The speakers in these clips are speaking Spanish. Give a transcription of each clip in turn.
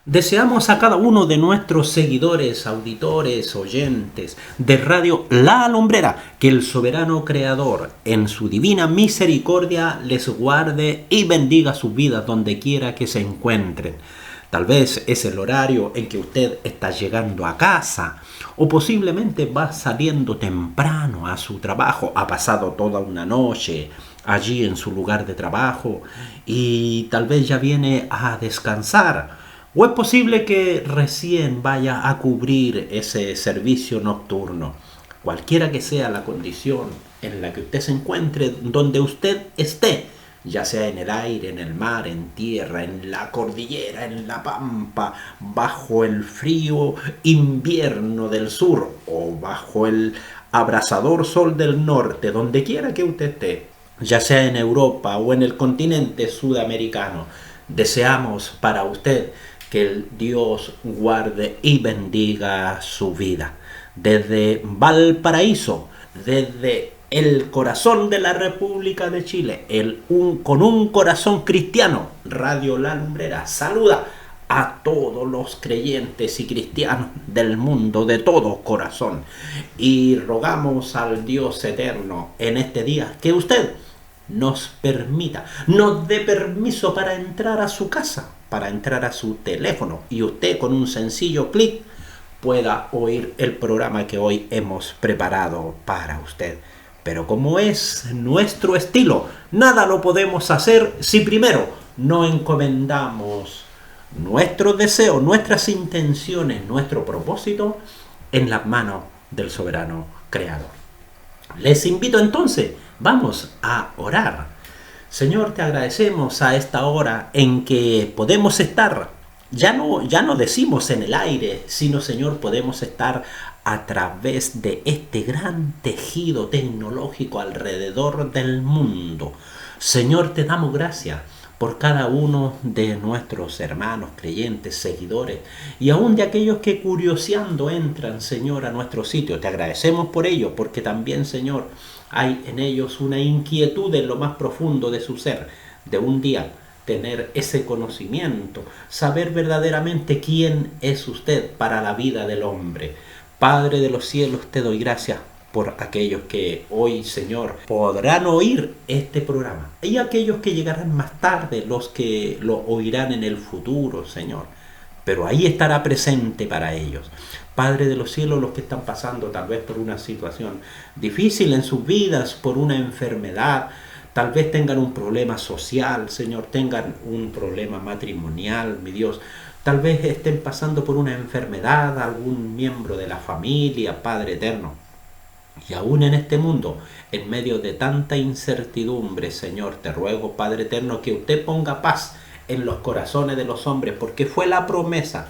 Deseamos a cada uno de nuestros seguidores, auditores, oyentes de Radio La Lumbrera que el soberano creador en su divina misericordia les guarde y bendiga sus vidas donde quiera que se encuentren. Tal vez es el horario en que usted está llegando a casa o posiblemente va saliendo temprano a su trabajo, ha pasado toda una noche allí en su lugar de trabajo y tal vez ya viene a descansar. ¿O es posible que recién vaya a cubrir ese servicio nocturno? Cualquiera que sea la condición en la que usted se encuentre, donde usted esté, ya sea en el aire, en el mar, en tierra, en la cordillera, en la pampa, bajo el frío invierno del sur o bajo el abrasador sol del norte, donde quiera que usted esté, ya sea en Europa o en el continente sudamericano, deseamos para usted que el Dios guarde y bendiga su vida. Desde Valparaíso, desde el corazón de la República de Chile, con un corazón cristiano, Radio La Lumbrera saluda a todos los creyentes y cristianos del mundo de todo corazón. Y rogamos al Dios eterno en este día que usted nos permita, nos dé permiso para entrar a su casa, para entrar a su teléfono y usted con un sencillo clic pueda oír el programa que hoy hemos preparado para usted. Pero como es nuestro estilo, nada lo podemos hacer si primero no encomendamos nuestros deseos, nuestras intenciones, nuestro propósito en las manos del soberano creador. Les invito entonces, vamos a orar. Señor, te agradecemos a esta hora en que podemos estar, ya no decimos en el aire, sino Señor, podemos estar a través de este gran tejido tecnológico alrededor del mundo. Señor, te damos gracias por cada uno de nuestros hermanos, creyentes, seguidores y aún de aquellos que curioseando entran, Señor, a nuestro sitio. Te agradecemos por ello, porque también, Señor, hay en ellos una inquietud en lo más profundo de su ser, de un día tener ese conocimiento, saber verdaderamente quién es usted para la vida del hombre. Padre de los cielos, te doy gracias por aquellos que hoy, Señor, podrán oír este programa y aquellos que llegarán más tarde, los que lo oirán en el futuro, Señor. Pero ahí estará presente para ellos. Padre de los cielos, los que están pasando tal vez por una situación difícil en sus vidas, por una enfermedad, tal vez tengan un problema social, Señor, tengan un problema matrimonial, mi Dios, tal vez estén pasando por una enfermedad, algún miembro de la familia, Padre eterno. Y aún en este mundo, en medio de tanta incertidumbre, Señor, te ruego, Padre eterno, que usted ponga paz en los corazones de los hombres, porque fue la promesa: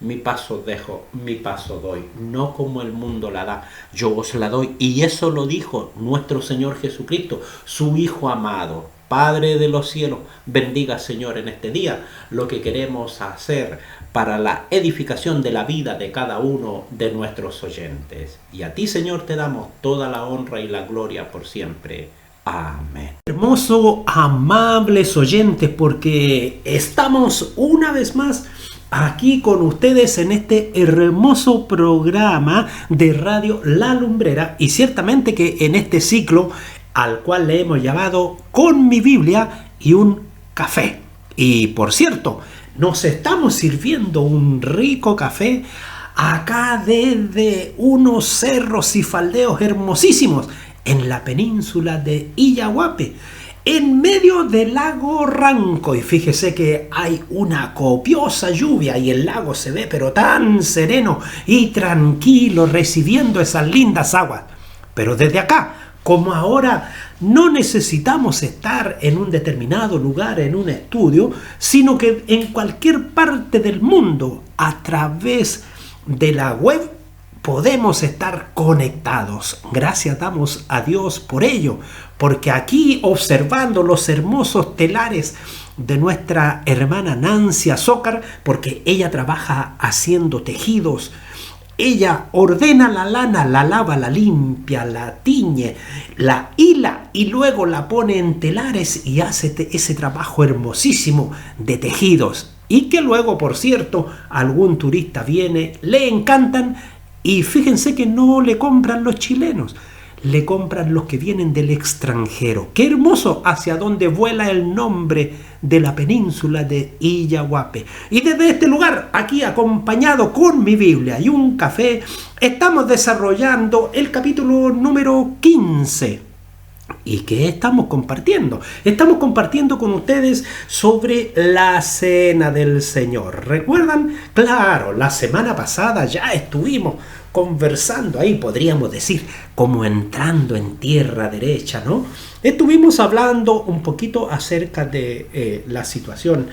mi paso dejo, mi paso doy, no como el mundo la da, yo os la doy. Y eso lo dijo nuestro Señor Jesucristo, su Hijo amado. Padre de los cielos, bendiga, Señor, en este día lo que queremos hacer para la edificación de la vida de cada uno de nuestros oyentes. Y a ti, Señor, te damos toda la honra y la gloria por siempre. Amén. Hermoso, amables oyentes, porque estamos una vez más aquí con ustedes en este hermoso programa de Radio La Lumbrera, y ciertamente que en este ciclo al cual le hemos llamado Con mi Biblia y un café. Y por cierto, nos estamos sirviendo un rico café acá desde unos cerros y faldeos hermosísimos en la península de Illahuape, en medio del lago Ranco. Y fíjese que hay una copiosa lluvia y el lago se ve pero tan sereno y tranquilo, recibiendo esas lindas aguas. Pero desde acá, como ahora no necesitamos estar en un determinado lugar, en un estudio, sino que en cualquier parte del mundo, a través de la web, podemos estar conectados. Gracias damos a Dios por ello, porque aquí, observando los hermosos telares de nuestra hermana Nancy Azócar, porque ella trabaja haciendo tejidos, ella ordena la lana, la lava, la limpia, la tiñe, la hila y luego la pone en telares y hace ese trabajo hermosísimo de tejidos. y que luego, por cierto, algún turista viene, le encantan y fíjense que no le compran los chilenos, le compran los que vienen del extranjero. ¡Qué hermoso! Hacia donde vuela el nombre de la península de Illahuape. Y desde este lugar, aquí acompañado con mi Biblia y un café, estamos desarrollando el capítulo número 15. ¿Y qué estamos compartiendo? Estamos compartiendo con ustedes sobre la Cena del Señor. ¿Recuerdan? Claro, la semana pasada ya estuvimos conversando ahí, podríamos decir, como entrando en tierra derecha, ¿no? Estuvimos hablando un poquito acerca de la situación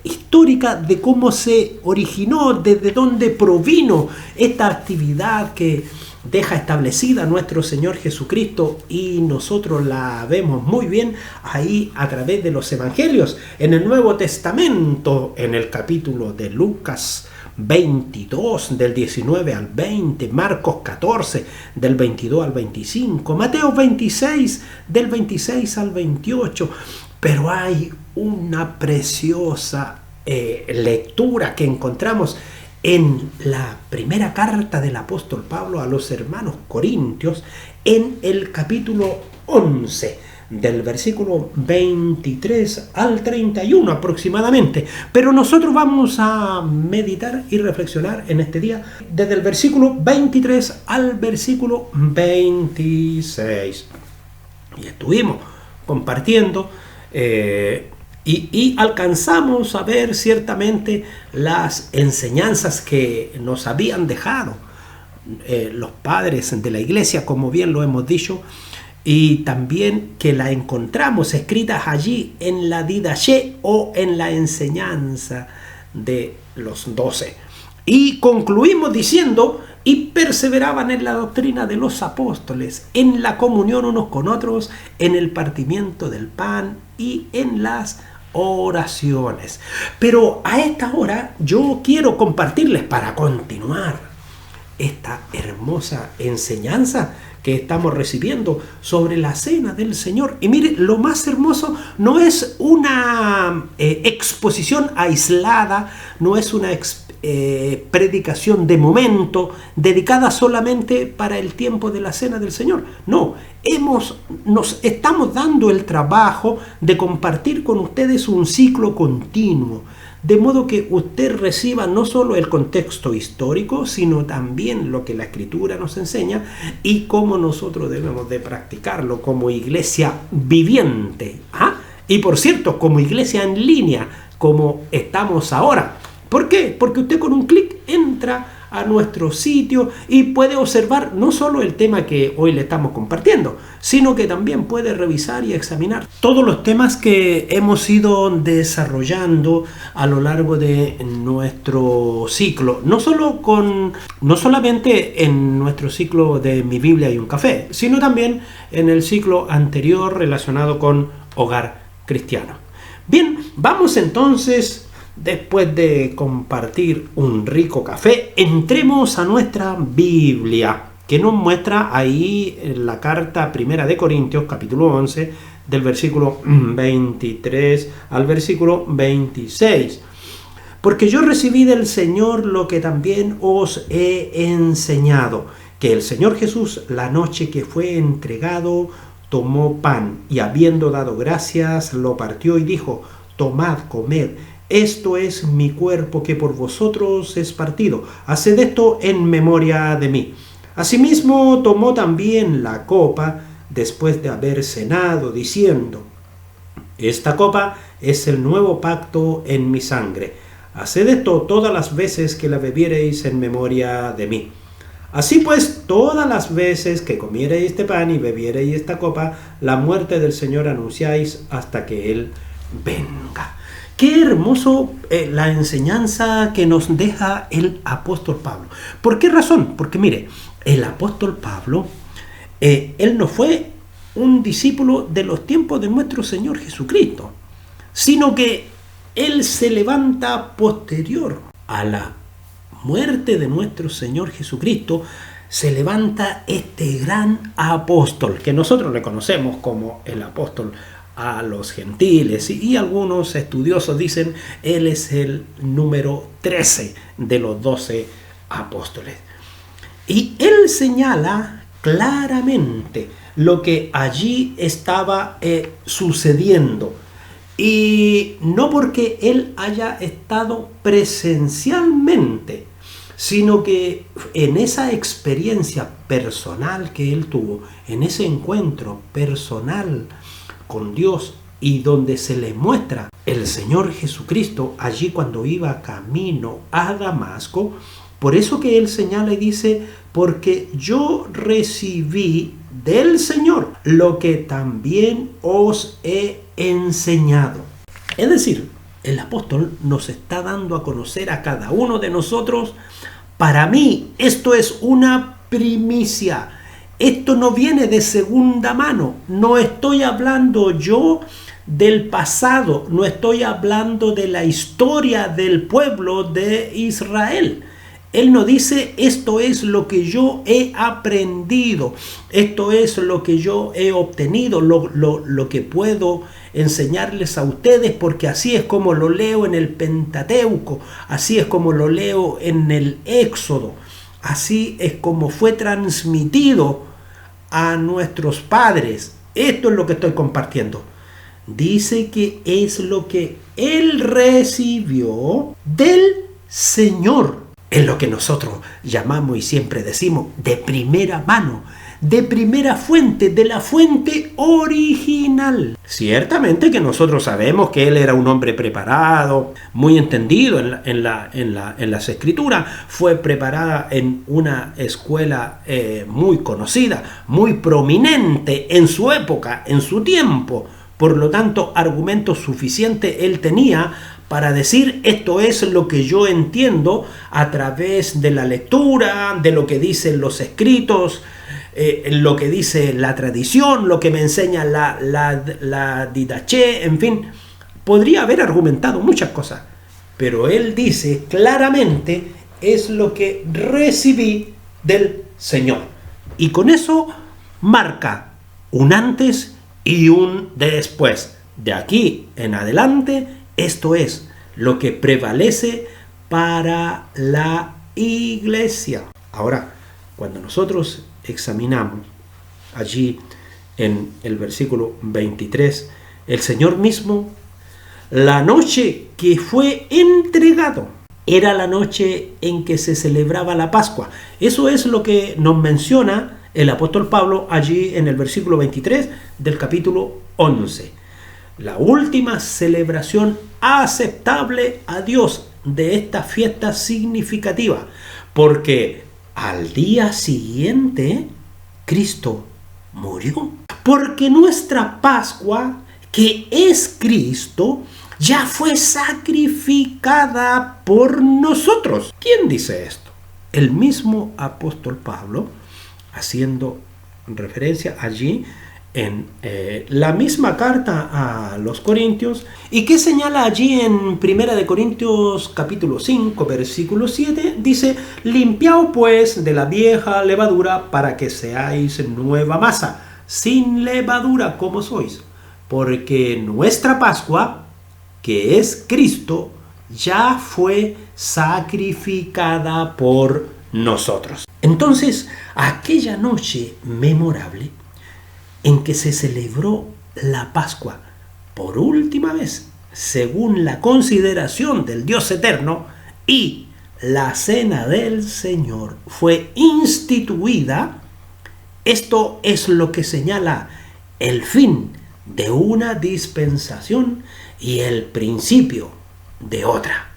histórica, de cómo se originó, desde dónde provino esta actividad que deja establecida nuestro Señor Jesucristo, y nosotros la vemos muy bien ahí a través de los evangelios. En el Nuevo Testamento, en el capítulo de Lucas 22, del 19 al 20, Marcos 14, del 22 al 25, Mateo 26, del 26 al 28, pero hay una preciosa lectura que encontramos en la primera carta del apóstol Pablo a los hermanos corintios, en el capítulo 11, del versículo 23 al 31 aproximadamente. Pero nosotros vamos a meditar y reflexionar en este día desde el versículo 23 al versículo 26. Y estuvimos compartiendo y alcanzamos a ver ciertamente las enseñanzas que nos habían dejado los padres de la iglesia, como bien lo hemos dicho, y también que la encontramos escritas allí en la Didaché, o en la enseñanza de los 12. Y concluimos diciendo: y perseveraban en la doctrina de los apóstoles, en la comunión unos con otros, en el partimiento del pan y en las oraciones. Pero a esta hora yo quiero compartirles, para continuar esta hermosa enseñanza que estamos recibiendo sobre la Cena del Señor. Y mire, lo más hermoso no es una exposición aislada, no es una predicación de momento dedicada solamente para el tiempo de la Cena del Señor. No, nos estamos dando el trabajo de compartir con ustedes un ciclo continuo, de modo que usted reciba no solo el contexto histórico, sino también lo que la Escritura nos enseña y cómo nosotros debemos de practicarlo como iglesia viviente. Y por cierto, como iglesia en línea, como estamos ahora. ¿Por qué? Porque usted con un clic entra a nuestro sitio y puede observar no solo el tema que hoy le estamos compartiendo, sino que también puede revisar y examinar todos los temas que hemos ido desarrollando a lo largo de nuestro ciclo, no solamente en nuestro ciclo de Mi Biblia y un Café, sino también en el ciclo anterior relacionado con Hogar Cristiano. Bien, vamos entonces, después de compartir un rico café, entremos a nuestra Biblia, que nos muestra ahí en la carta primera de Corintios, capítulo 11, del versículo 23 al versículo 26. Porque yo recibí del Señor lo que también os he enseñado, que el Señor Jesús, la noche que fue entregado, tomó pan, y habiendo dado gracias, lo partió y dijo: tomad, comed, esto es mi cuerpo que por vosotros es partido. Haced esto en memoria de mí. Asimismo tomó también la copa después de haber cenado, diciendo: esta copa es el nuevo pacto en mi sangre. Haced esto todas las veces que la bebiereis en memoria de mí. Así pues, todas las veces que comiereis este pan y bebiereis esta copa, la muerte del Señor anunciáis hasta que Él venga. Qué hermoso la enseñanza que nos deja el apóstol Pablo. ¿Por qué razón? Porque mire, el apóstol Pablo, él no fue un discípulo de los tiempos de nuestro Señor Jesucristo, sino que él se levanta posterior a la muerte de nuestro Señor Jesucristo. Se levanta este gran apóstol, que nosotros le conocemos como el apóstol a los gentiles, y algunos estudiosos dicen él es el número 13 de los 12 apóstoles. Y él señala claramente lo que allí estaba sucediendo. Y no porque él haya estado presencialmente, sino que en esa experiencia personal que él tuvo, en ese encuentro personal con Dios, y donde se le muestra el Señor Jesucristo allí cuando iba camino a Damasco. Por eso que él señala y dice, porque yo recibí del Señor lo que también os he enseñado. Es decir, el apóstol nos está dando a conocer a cada uno de nosotros. Para mí esto es una primicia. Esto no viene de segunda mano. No estoy hablando yo del pasado. No estoy hablando de la historia del pueblo de Israel. Él no dice, esto es lo que yo he aprendido, esto es lo que yo he obtenido, lo que puedo enseñarles a ustedes, porque así es como lo leo en el Pentateuco, así es como lo leo en el Éxodo, así es como fue transmitido a nuestros padres. Esto es lo que estoy compartiendo. Dice que es lo que él recibió del Señor. Es lo que nosotros llamamos y siempre decimos de primera mano, de primera fuente, de la fuente original. Ciertamente que nosotros sabemos que él era un hombre preparado, muy entendido en las escrituras, fue preparada en una escuela muy conocida, muy prominente en su época, en su tiempo. Por lo tanto, argumentos suficientes él tenía para decir, esto es lo que yo entiendo a través de la lectura, de lo que dicen los escritos, lo que dice la tradición, lo que me enseña la didaché, en fin. Podría haber argumentado muchas cosas, pero él dice claramente, es lo que recibí del Señor. Y con eso marca un antes y un después. De aquí en adelante, esto es lo que prevalece para la iglesia. Ahora, cuando nosotros examinamos allí en el versículo 23, el Señor mismo, la noche que fue entregado, era la noche en que se celebraba la Pascua. Eso es lo que nos menciona el apóstol Pablo allí en el versículo 23 del capítulo 11. La última celebración aceptable a Dios de esta fiesta significativa, porque al día siguiente Cristo murió. Porque nuestra Pascua, que es Cristo, ya fue sacrificada por nosotros. ¿Quién dice esto? El mismo apóstol Pablo, haciendo referencia allí en la misma carta a los Corintios, y que señala allí en 1 Corintios capítulo 5 versículo 7, dice, limpiaos pues de la vieja levadura para que seáis nueva masa, sin levadura como sois, porque nuestra Pascua, que es Cristo, ya fue sacrificada por nosotros. Entonces, aquella noche memorable en que se celebró la Pascua por última vez, según la consideración del Dios eterno, y la cena del Señor fue instituida, esto es lo que señala el fin de una dispensación y el principio de otra.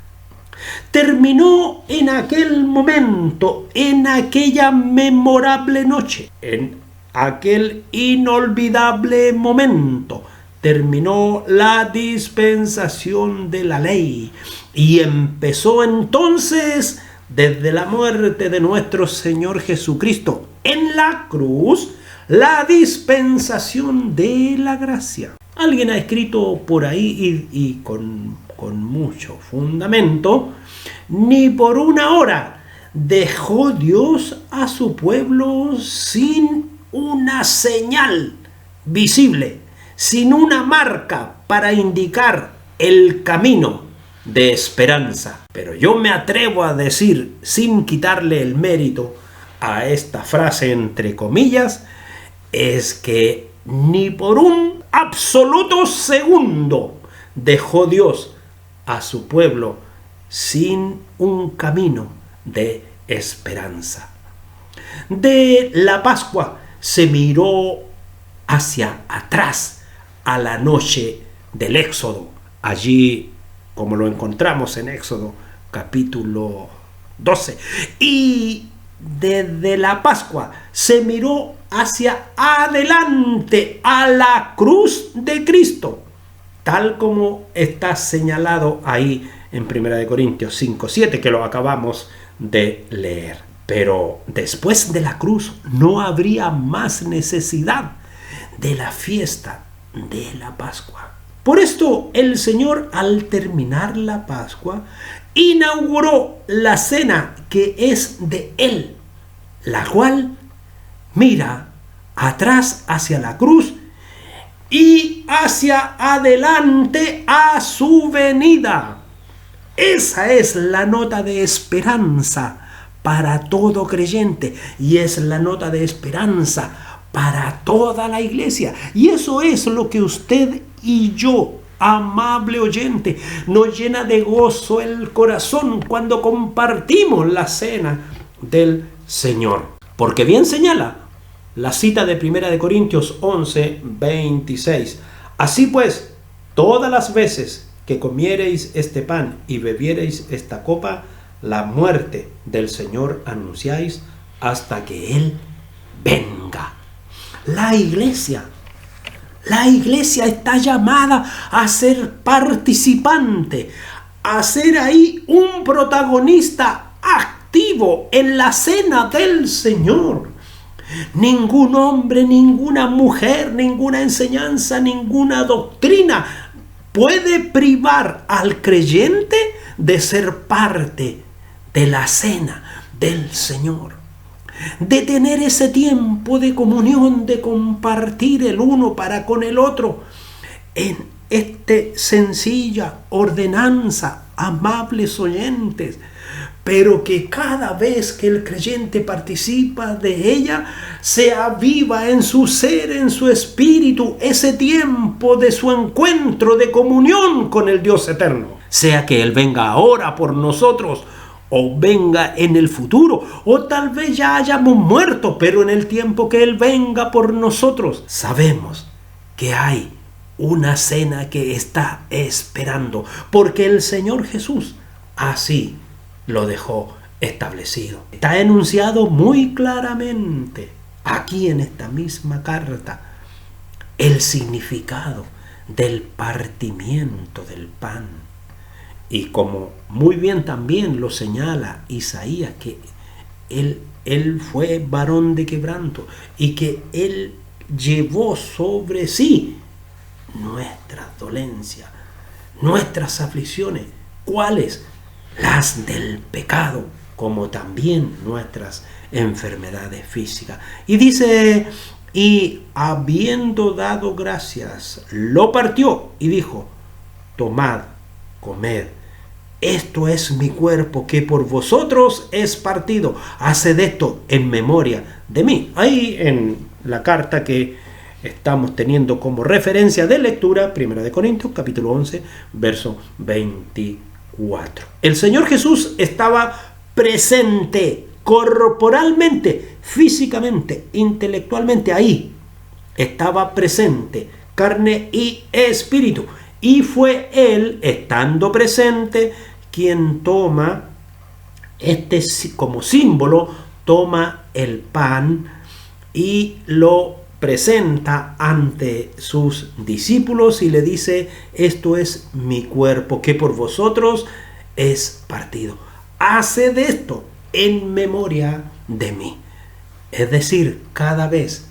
Terminó en aquel momento, en aquella memorable noche, en aquel inolvidable momento, terminó la dispensación de la ley y empezó entonces, desde la muerte de nuestro Señor Jesucristo en la cruz, la dispensación de la gracia. Alguien ha escrito por ahí y con mucho fundamento, ni por una hora dejó Dios a su pueblo sin una señal visible, sin una marca para indicar el camino de esperanza. Pero yo me atrevo a decir, sin quitarle el mérito a esta frase entre comillas, es que ni por un absoluto segundo dejó Dios a su pueblo sin un camino de esperanza. De la Pascua se miró hacia atrás a la noche del Éxodo, allí como lo encontramos en Éxodo capítulo 12, y desde la Pascua se miró hacia adelante a la cruz de Cristo, tal como está señalado ahí en 1 Corintios 5:7, que lo acabamos de leer. Pero después de la cruz no habría más necesidad de la fiesta de la Pascua. Por esto el Señor, al terminar la Pascua, inauguró la cena que es de Él, la cual mira atrás hacia la cruz y hacia adelante a su venida. Esa es la nota de esperanza para todo creyente, y es la nota de esperanza para toda la iglesia. Y eso es lo que usted y yo, amable oyente, nos llena de gozo el corazón cuando compartimos la cena del Señor. Porque bien señala la cita de 1 Corintios 11:26. Así pues, todas las veces que comiereis este pan y bebiereis esta copa, la muerte del Señor anunciáis hasta que Él venga. La iglesia está llamada a ser participante, a ser ahí un protagonista activo en la cena del Señor. Ningún hombre, ninguna mujer, ninguna enseñanza, ninguna doctrina puede privar al creyente de ser parte de la cena del Señor, de tener ese tiempo de comunión, de compartir el uno para con el otro en esta sencilla ordenanza, amables oyentes, pero que cada vez que el creyente participa de ella, se aviva en su ser, en su espíritu, ese tiempo de su encuentro, de comunión con el Dios eterno. Sea que Él venga ahora por nosotros, o venga en el futuro, o tal vez ya hayamos muerto, pero en el tiempo que Él venga por nosotros, sabemos que hay una cena que está esperando, porque el Señor Jesús así lo dejó establecido. Está enunciado muy claramente aquí en esta misma carta el significado del partimiento del pan. Y como muy bien también lo señala Isaías, que él fue varón de quebranto y que Él llevó sobre sí nuestras dolencias, nuestras aflicciones. ¿Cuáles? Las del pecado, como también nuestras enfermedades físicas. Y dice, y habiendo dado gracias, lo partió y dijo, tomad, comed, esto es mi cuerpo que por vosotros es partido, haced esto en memoria de mí. Ahí en la carta que estamos teniendo como referencia de lectura, 1 Corintios capítulo 11, verso 24. El Señor Jesús estaba presente corporalmente, físicamente, intelectualmente, ahí estaba presente, carne y espíritu, y fue Él, estando presente, quien toma como símbolo, toma el pan y lo presenta ante sus discípulos y le dice, esto es mi cuerpo que por vosotros es partido. Haced esto en memoria de mí. Es decir, cada vez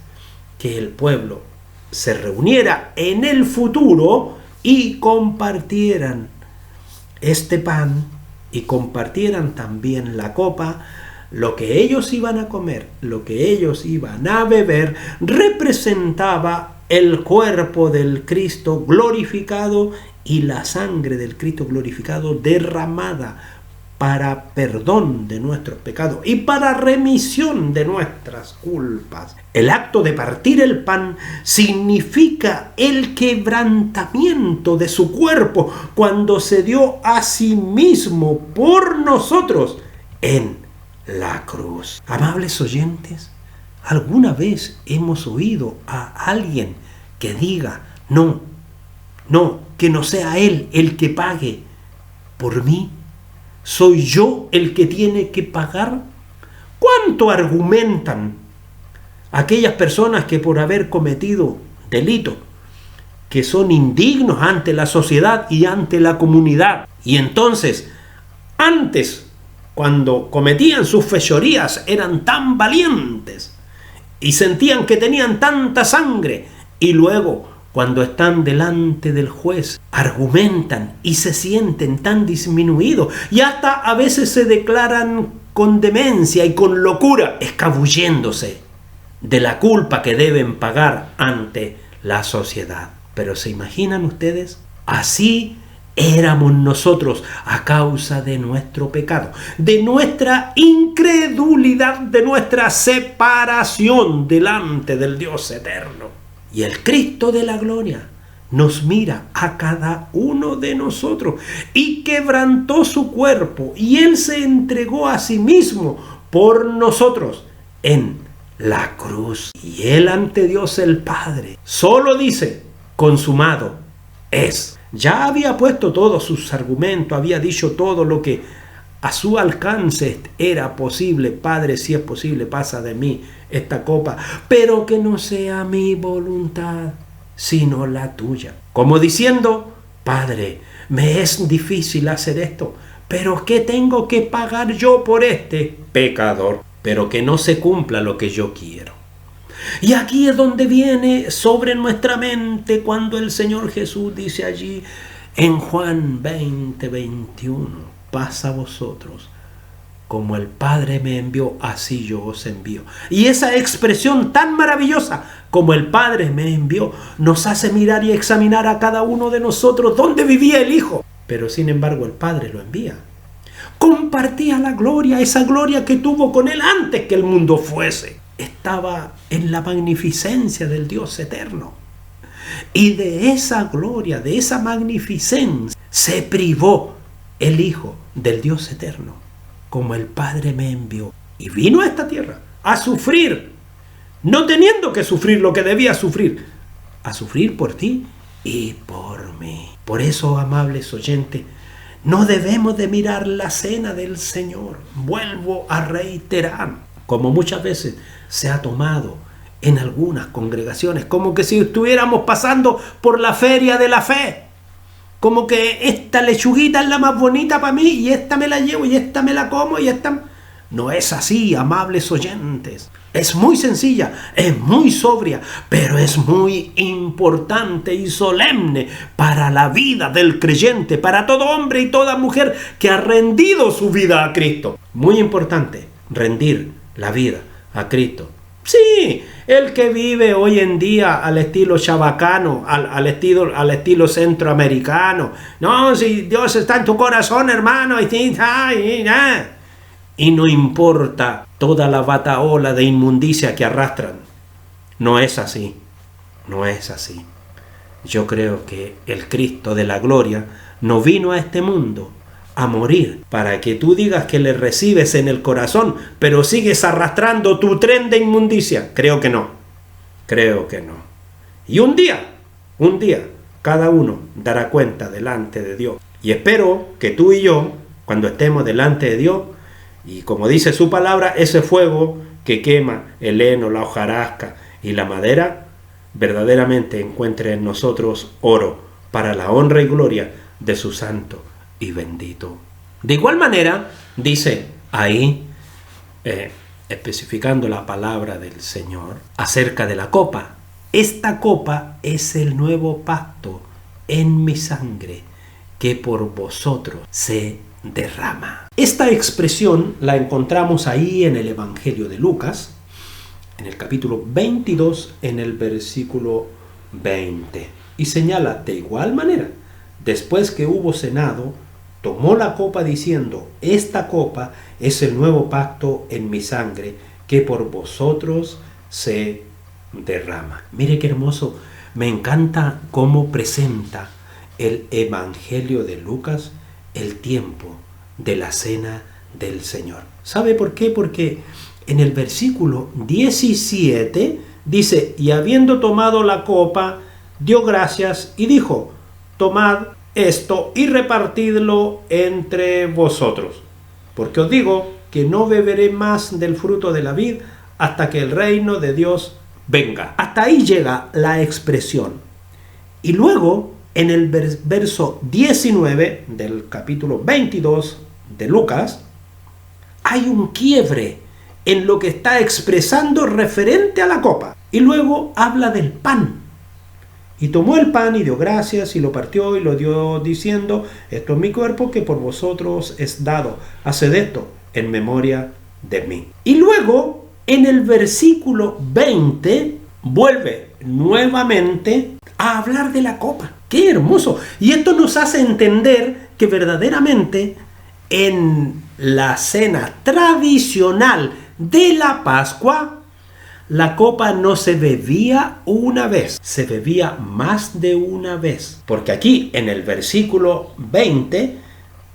que el pueblo se reuniera en el futuro y compartieran este pan y compartieran también la copa, lo que ellos iban a comer, lo que ellos iban a beber, representaba el cuerpo del Cristo glorificado y la sangre del Cristo glorificado derramada para perdón de nuestros pecados y para remisión de nuestras culpas. El acto de partir el pan significa el quebrantamiento de su cuerpo cuando se dio a sí mismo por nosotros en la cruz. Amables oyentes, ¿alguna vez hemos oído a alguien que diga, no, que no sea Él el que pague por mí? ¿Soy yo el que tiene que pagar? ¿Cuánto argumentan aquellas personas que por haber cometido delitos, que son indignos ante la sociedad y ante la comunidad? Y entonces, antes, cuando cometían sus fechorías, eran tan valientes y sentían que tenían tanta sangre, y luego, cuando están delante del juez, argumentan y se sienten tan disminuidos y hasta a veces se declaran con demencia y con locura, escabulléndose de la culpa que deben pagar ante la sociedad. Pero ¿se imaginan ustedes? Así éramos nosotros a causa de nuestro pecado, de nuestra incredulidad, de nuestra separación delante del Dios eterno. Y el Cristo de la gloria nos mira a cada uno de nosotros y quebrantó su cuerpo y Él se entregó a sí mismo por nosotros en la cruz. Y Él ante Dios el Padre solo dice, consumado es. Ya había puesto todos sus argumentos, había dicho todo lo que a su alcance era posible. Padre, si es posible, pasa de mí esta copa, pero que no sea mi voluntad, sino la tuya. Como diciendo, Padre, me es difícil hacer esto, pero ¿qué tengo que pagar yo por este pecador? Pero que no se cumpla lo que yo quiero. Y aquí es donde viene sobre nuestra mente cuando el Señor Jesús dice allí en Juan 20:21, paz a vosotros. Como el Padre me envió, así yo os envío. Y esa expresión tan maravillosa, como el Padre me envió, nos hace mirar y examinar a cada uno de nosotros dónde vivía el Hijo. Pero sin embargo el Padre lo envía. Compartía la gloria, esa gloria que tuvo con Él antes que el mundo fuese. Estaba en la magnificencia del Dios eterno. Y de esa gloria, de esa magnificencia, se privó el Hijo del Dios eterno. Como el Padre me envió. Y vino a esta tierra a sufrir, no teniendo que sufrir lo que debía sufrir, a sufrir por ti y por mí. Por eso, amables oyentes, no debemos de mirar la cena del Señor. Vuelvo a reiterar, como muchas veces se ha tomado en algunas congregaciones, como que si estuviéramos pasando por la feria de la fe. Como que esta lechuguita es la más bonita para mí y esta me la llevo y esta me la como y esta... No es así, amables oyentes. Es muy sencilla, es muy sobria, pero es muy importante y solemne para la vida del creyente, para todo hombre y toda mujer que ha rendido su vida a Cristo. Muy importante, rendir la vida a Cristo. Sí, el que vive hoy en día al estilo chabacano, al estilo centroamericano. No, si Dios está en tu corazón, hermano, y no importa toda la batahola de inmundicia que arrastran. No es así, no es así. Yo creo que el Cristo de la gloria no vino a este mundo a morir para que tú digas que le recibes en el corazón, pero sigues arrastrando tu tren de inmundicia. Creo que no. Y un día, cada uno dará cuenta delante de Dios. Y espero que tú y yo, cuando estemos delante de Dios, y como dice su palabra, ese fuego que quema el heno, la hojarasca y la madera, verdaderamente encuentre en nosotros oro para la honra y gloria de su santo y bendito. De igual manera, dice ahí, especificando la palabra del Señor, acerca de la copa. Esta copa es el nuevo pacto en mi sangre, que por vosotros se derrama. Esta expresión la encontramos ahí en el Evangelio de Lucas, en el capítulo 22, en el versículo 20. Y señala de igual manera, después que hubo cenado, tomó la copa diciendo, esta copa es el nuevo pacto en mi sangre, que por vosotros se derrama. Mire qué hermoso, me encanta cómo presenta el Evangelio de Lucas el tiempo de la cena del Señor. ¿Sabe por qué? Porque en el versículo 17 dice, y habiendo tomado la copa, dio gracias y dijo, tomad esto y repartidlo entre vosotros, porque os digo que no beberé más del fruto de la vid hasta que el reino de Dios venga. Hasta ahí llega la expresión. Y luego, en el verso 19 del capítulo 22 de Lucas, hay un quiebre en lo que está expresando referente a la copa. Y luego habla del pan. Y tomó el pan y dio gracias y lo partió y lo dio diciendo, esto es mi cuerpo que por vosotros es dado. Haced esto en memoria de mí. Y luego, en el versículo 20, vuelve nuevamente a hablar de la copa. ¡Qué hermoso! Y esto nos hace entender que verdaderamente en la cena tradicional de la Pascua, la copa no se bebía una vez, se bebía más de una vez. Porque aquí en el versículo 20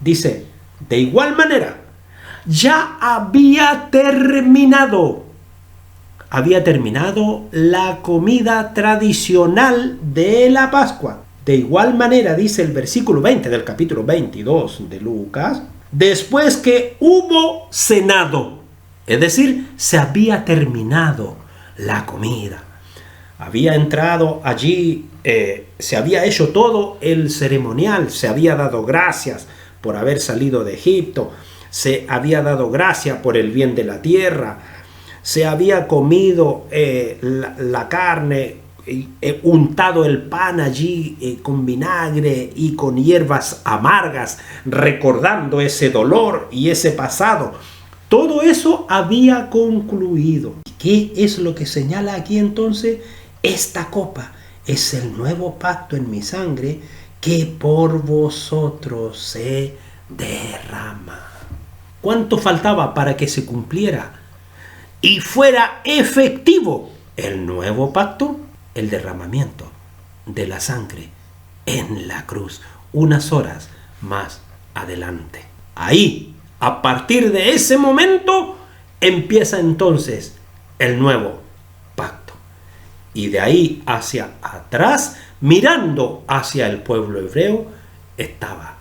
dice, de igual manera, ya había terminado la comida tradicional de la Pascua. De igual manera, dice el versículo 20 del capítulo 22 de Lucas, después que hubo cenado, es decir, se había terminado la comida. Había entrado allí, se había hecho todo el ceremonial, se había dado gracias por haber salido de Egipto, se había dado gracias por el bien de la tierra, se había comido la carne, untado el pan allí con vinagre y con hierbas amargas, recordando ese dolor y ese pasado. Todo eso había concluido. ¿Qué es lo que señala aquí entonces? Esta copa es el nuevo pacto en mi sangre que por vosotros se derrama. ¿Cuánto faltaba para que se cumpliera y fuera efectivo el nuevo pacto? El derramamiento de la sangre en la cruz, unas horas más adelante. Ahí, a partir de ese momento, empieza entonces el nuevo pacto. Y de ahí hacia atrás, mirando hacia el pueblo hebreo, estaba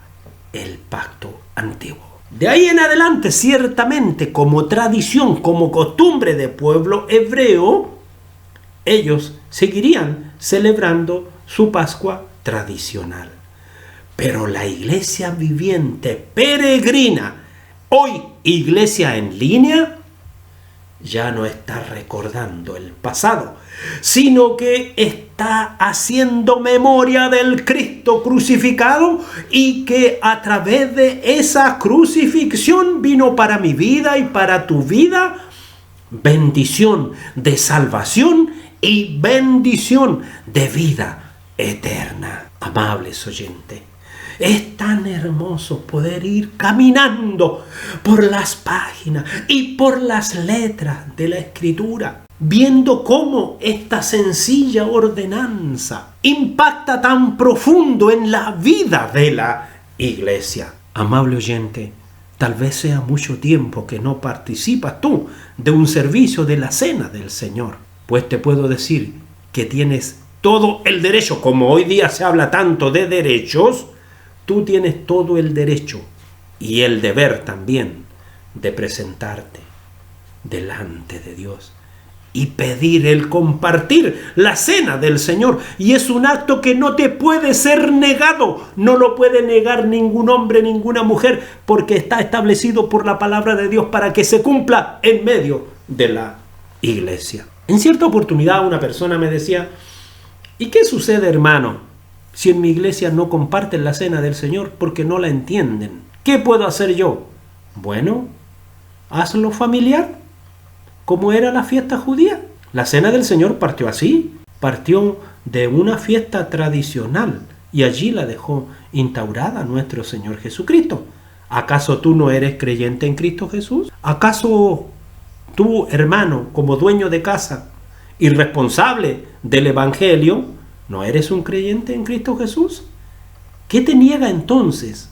el pacto antiguo. De ahí en adelante, ciertamente, como tradición, como costumbre de pueblo hebreo, ellos seguirían celebrando su Pascua tradicional. Pero la iglesia viviente, peregrina, hoy iglesia en línea, ya no está recordando el pasado, sino que está haciendo memoria del Cristo crucificado y que a través de esa crucifixión vino para mi vida y para tu vida bendición de salvación y bendición de vida eterna. Amables oyentes, es tan hermoso poder ir caminando por las páginas y por las letras de la Escritura, viendo cómo esta sencilla ordenanza impacta tan profundo en la vida de la iglesia. Amable oyente, tal vez sea mucho tiempo que no participas tú de un servicio de la cena del Señor. Pues te puedo decir que tienes todo el derecho, como hoy día se habla tanto de derechos, tú tienes todo el derecho y el deber también de presentarte delante de Dios y pedir el compartir la cena del Señor. Y es un acto que no te puede ser negado, no lo puede negar ningún hombre, ninguna mujer, porque está establecido por la palabra de Dios para que se cumpla en medio de la iglesia. En cierta oportunidad una persona me decía, ¿y qué sucede, hermano, si en mi iglesia no comparten la cena del Señor porque no la entienden? ¿Qué puedo hacer yo? Bueno, hazlo familiar, como era la fiesta judía. La cena del Señor partió así, partió de una fiesta tradicional y allí la dejó instaurada nuestro Señor Jesucristo. ¿Acaso tú no eres creyente en Cristo Jesús? ¿Acaso tú, hermano, como dueño de casa y responsable del Evangelio, no eres un creyente en Cristo Jesús? ¿Qué te niega entonces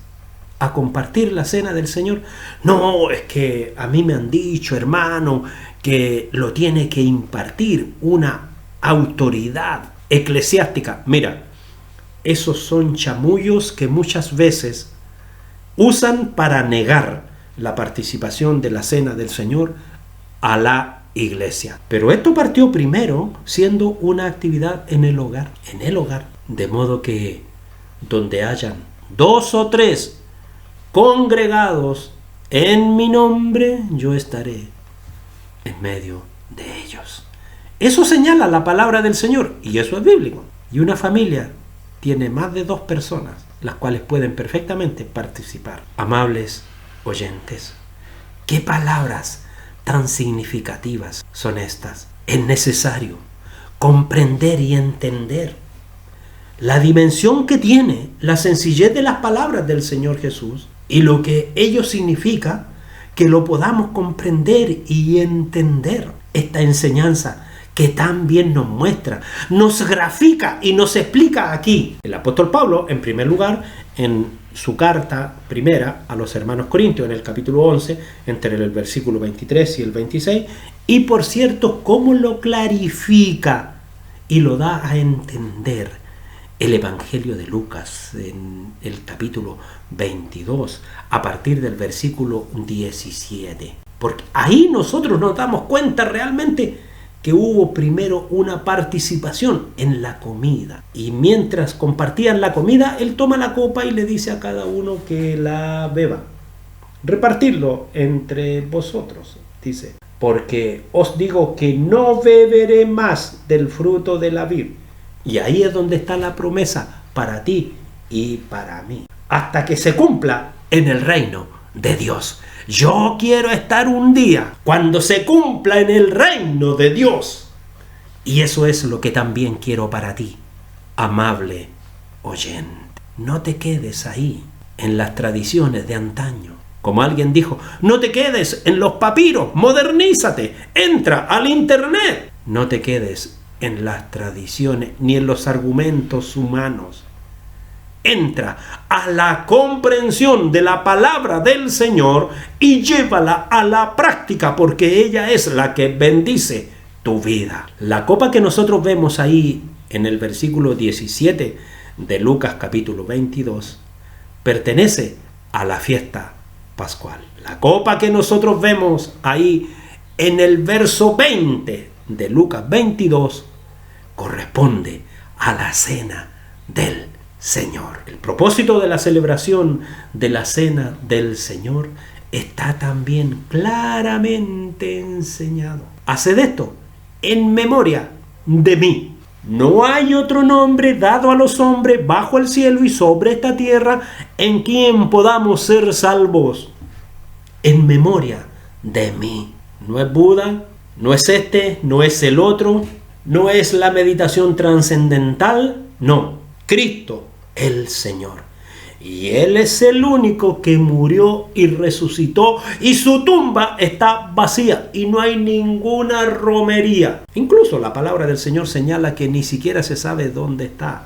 a compartir la cena del Señor? No, es que a mí me han dicho, hermano, que lo tiene que impartir una autoridad eclesiástica. Mira, esos son chamullos que muchas veces usan para negar la participación de la cena del Señor a la iglesia. Pero esto partió primero siendo una actividad en el hogar, de modo que donde hayan 2 o 3 congregados en mi nombre, yo estaré en medio de ellos. Eso señala la palabra del Señor y eso es bíblico. Y una familia tiene más de 2 personas, las cuales pueden perfectamente participar. Amables oyentes, ¿qué palabras tan significativas son estas? Es necesario comprender y entender la dimensión que tiene la sencillez de las palabras del Señor Jesús y lo que ello significa, que lo podamos comprender y entender. Esta enseñanza que tan bien nos muestra, nos grafica y nos explica aquí el apóstol Pablo, en primer lugar, en su carta primera a los hermanos corintios, en el capítulo 11, entre el versículo 23 y el 26, y por cierto, cómo lo clarifica y lo da a entender el Evangelio de Lucas en el capítulo 22, a partir del versículo 17. Porque ahí nosotros nos damos cuenta realmente que hubo primero una participación en la comida. Y mientras compartían la comida, él toma la copa y le dice a cada uno que la beba. Repartirlo entre vosotros, dice. Porque os digo que no beberé más del fruto de la vid. Y ahí es donde está la promesa para ti y para mí, hasta que se cumpla en el reino de Dios. Yo quiero estar un día cuando se cumpla en el reino de Dios. Y eso es lo que también quiero para ti, amable oyente. No te quedes ahí en las tradiciones de antaño. Como alguien dijo, no te quedes en los papiros, modernízate, entra al internet. No te quedes en las tradiciones ni en los argumentos humanos. Entra a la comprensión de la palabra del Señor y llévala a la práctica, porque ella es la que bendice tu vida. La copa que nosotros vemos ahí en el versículo 17 de Lucas capítulo 22 pertenece a la fiesta pascual. La copa que nosotros vemos ahí en el verso 20 de Lucas 22 corresponde a la cena del Señor. El propósito de la celebración de la cena del Señor está también claramente enseñado. Haced esto en memoria de mí. No hay otro nombre dado a los hombres bajo el cielo y sobre esta tierra en quien podamos ser salvos. En memoria de mí. No es Buda, no es este, no es el otro, no es la meditación trascendental, no. Cristo, el Señor. Y Él es el único que murió y resucitó y su tumba está vacía y no hay ninguna romería. Incluso la palabra del Señor señala que ni siquiera se sabe dónde está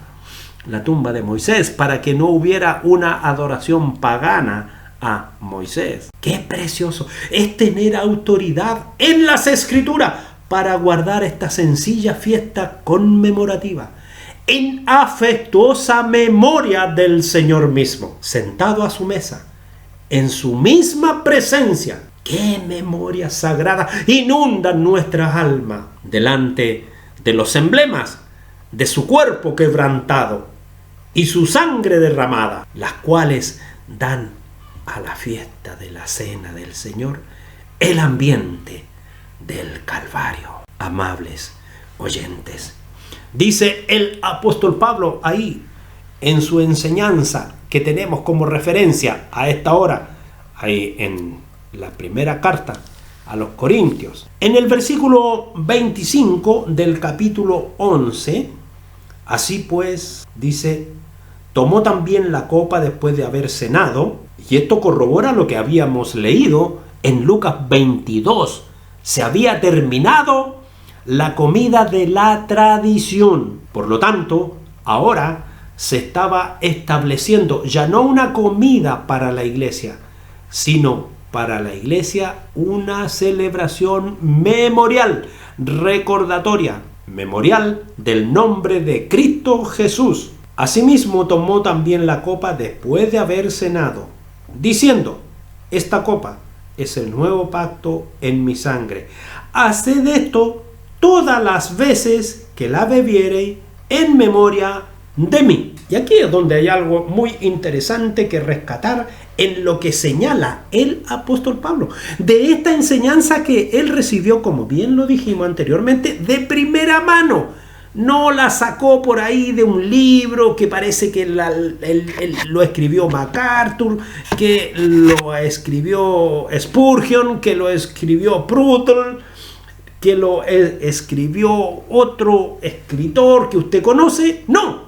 la tumba de Moisés para que no hubiera una adoración pagana a Moisés. ¡Qué precioso es tener autoridad en las Escrituras para guardar esta sencilla fiesta conmemorativa en afectuosa memoria del Señor mismo, sentado a su mesa, en su misma presencia? ¡Qué memoria sagrada inunda nuestras almas delante de los emblemas de su cuerpo quebrantado y su sangre derramada, las cuales dan a la fiesta de la cena del Señor el ambiente del Calvario? Amables oyentes, dice el apóstol Pablo ahí en su enseñanza que tenemos como referencia a esta hora, ahí en la primera carta a los Corintios, en el versículo 25 del capítulo 11, Así pues, dice, tomó también la copa después de haber cenado, y esto corrobora lo que habíamos leído en Lucas 22. Se había terminado la comida de la tradición. Por lo tanto, ahora se estaba estableciendo ya no una comida para la iglesia, sino para la iglesia una celebración memorial, recordatoria, memorial del nombre de Cristo Jesús. Asimismo tomó también la copa después de haber cenado, diciendo, esta copa es el nuevo pacto en mi sangre. Haced esto todas las veces que la bebiereis en memoria de mí. Y aquí es donde hay algo muy interesante que rescatar en lo que señala el apóstol Pablo, de esta enseñanza que él recibió, como bien lo dijimos anteriormente, de primera mano. No la sacó por ahí de un libro que parece que lo escribió MacArthur, que lo escribió Spurgeon, que lo escribió Pruton, que lo escribió otro escritor que usted conoce. No,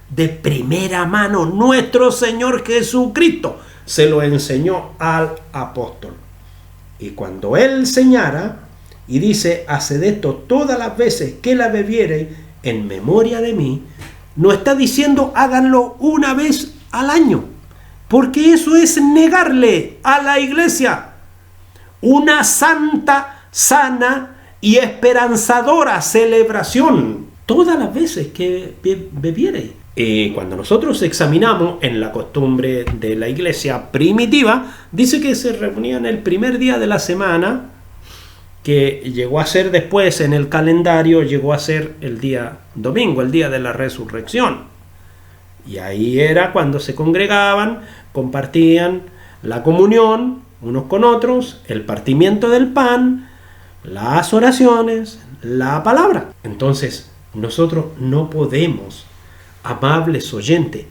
de primera mano nuestro Señor Jesucristo se lo enseñó al apóstol. Y cuando él señala y dice, haced esto todas las veces que la bebiereis en memoria de mí, no está diciendo háganlo una vez al año, porque eso es negarle a la iglesia una santa, sana y esperanzadora celebración todas las veces que bebiereis. Cuando nosotros examinamos en la costumbre de la iglesia primitiva, dice que se reunían el primer día de la semana, que llegó a ser después en el calendario, llegó a ser el día domingo, el día de la resurrección. Y ahí era cuando se congregaban, compartían la comunión unos con otros, el partimiento del pan, las oraciones, la palabra. Entonces, nosotros no podemos, amables oyentes,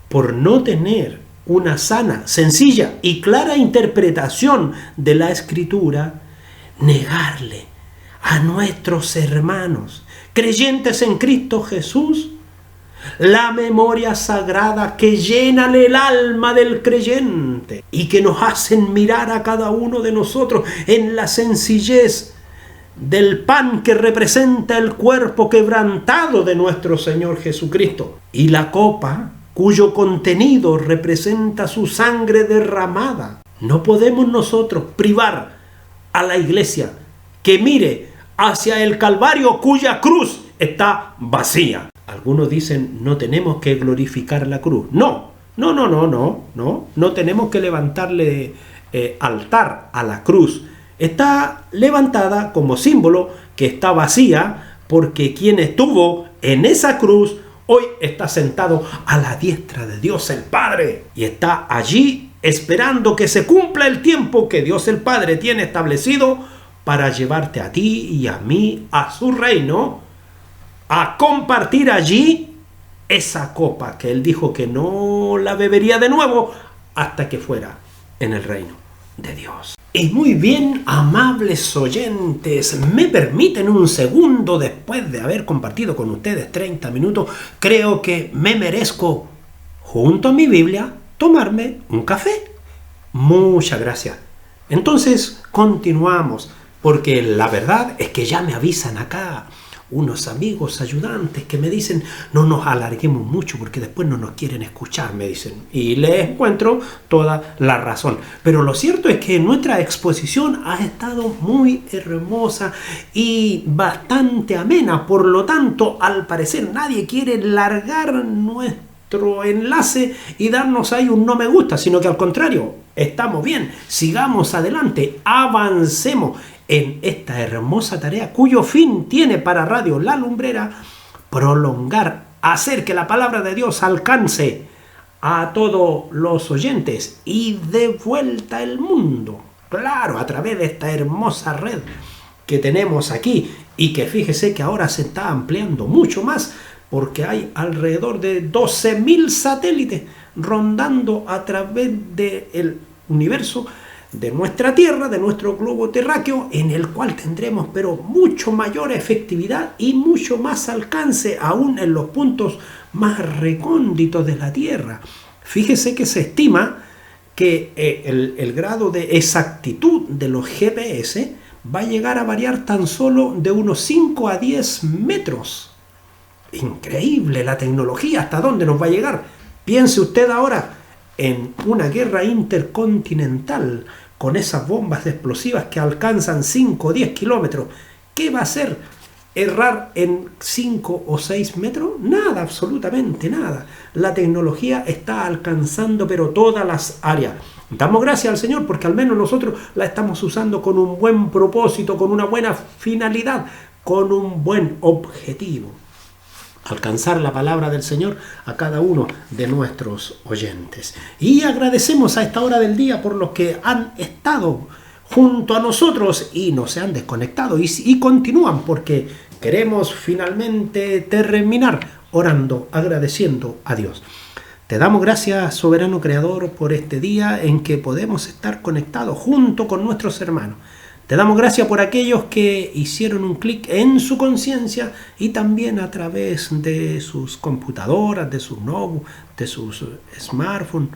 por no tener una sana, sencilla y clara interpretación de la Escritura, negarle a nuestros hermanos creyentes en Cristo Jesús la memoria sagrada que llena el alma del creyente y que nos hacen mirar a cada uno de nosotros en la sencillez del pan que representa el cuerpo quebrantado de nuestro Señor Jesucristo, y la copa cuyo contenido representa su sangre derramada. No podemos nosotros privar a la iglesia que mire hacia el Calvario, cuya cruz está vacía. Algunos dicen, no tenemos que glorificar la cruz. No tenemos que levantarle altar a la cruz. Está levantada como símbolo que está vacía, porque quien estuvo en esa cruz hoy está sentado a la diestra de Dios el Padre y está allí esperando que se cumpla el tiempo que Dios el Padre tiene establecido para llevarte a ti y a mí a su reino, a compartir allí esa copa que Él dijo que no la bebería de nuevo hasta que fuera en el reino de Dios. Y muy bien, amables oyentes, me permiten un segundo, después de haber compartido con ustedes 30 minutos, creo que me merezco, junto a mi Biblia, tomarme un café. Muchas gracias. Entonces, continuamos, porque la verdad es que ya me avisan acá unos amigos ayudantes que me dicen, no nos alarguemos mucho porque después no nos quieren escuchar, me dicen. Y les encuentro toda la razón. Pero lo cierto es que nuestra exposición ha estado muy hermosa y bastante amena. Por lo tanto, al parecer nadie quiere largar nuestro enlace y darnos ahí un no me gusta, sino que al contrario, estamos bien, sigamos adelante, avancemos en esta hermosa tarea cuyo fin tiene para Radio La Lumbrera prolongar, hacer que la palabra de Dios alcance a todos los oyentes y de vuelta al mundo. Claro, a través de esta hermosa red que tenemos aquí y que fíjese que ahora se está ampliando mucho más porque hay alrededor de 12.000 satélites rondando a través del universo de nuestra Tierra, de nuestro globo terráqueo, en el cual tendremos pero mucho mayor efectividad y mucho más alcance aún en los puntos más recónditos de la Tierra. Fíjese que se estima que el grado de exactitud de los GPS va a llegar a variar tan solo de unos 5 a 10 metros. Increíble la tecnología, ¿hasta dónde nos va a llegar? Piense usted ahora en una guerra intercontinental con esas bombas explosivas que alcanzan 5 o 10 kilómetros. ¿Qué va a hacer? ¿Errar en 5 o 6 metros? Nada, absolutamente nada. La tecnología está alcanzando pero todas las áreas. Damos gracias al Señor porque al menos nosotros la estamos usando con un buen propósito, con una buena finalidad, con un buen objetivo. Alcanzar la palabra del Señor a cada uno de nuestros oyentes. Y agradecemos a esta hora del día por los que han estado junto a nosotros y no se han desconectado y continúan, porque queremos finalmente terminar orando, agradeciendo a Dios. Te damos gracias, soberano creador, por este día en que podemos estar conectados junto con nuestros hermanos. Te damos gracias por aquellos que hicieron un clic en su conciencia y también a través de sus computadoras, de sus notebooks, de sus smartphones,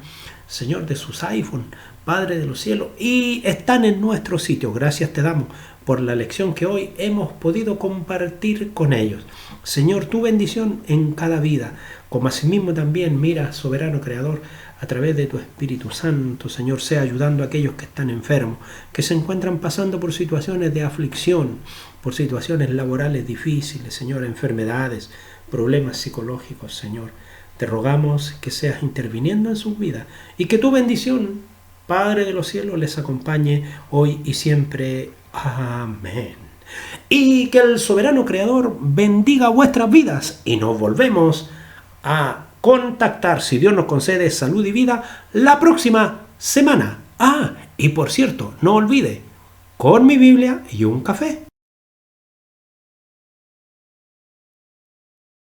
Señor, de sus iPhones, Padre de los cielos, y están en nuestro sitio. Gracias te damos por la lección que hoy hemos podido compartir con ellos. Señor, tu bendición en cada vida, como asimismo también, mira, soberano creador, a través de tu Espíritu Santo, Señor, sea ayudando a aquellos que están enfermos, que se encuentran pasando por situaciones de aflicción, por situaciones laborales difíciles, Señor, enfermedades, problemas psicológicos, Señor. Te rogamos que seas interviniendo en sus vidas y que tu bendición, Padre de los cielos, les acompañe hoy y siempre. Amén. Y que el soberano creador bendiga vuestras vidas y nos volvemos a contactar, si Dios nos concede salud y vida, la próxima semana. Y por cierto, no olvide, con mi Biblia y un café.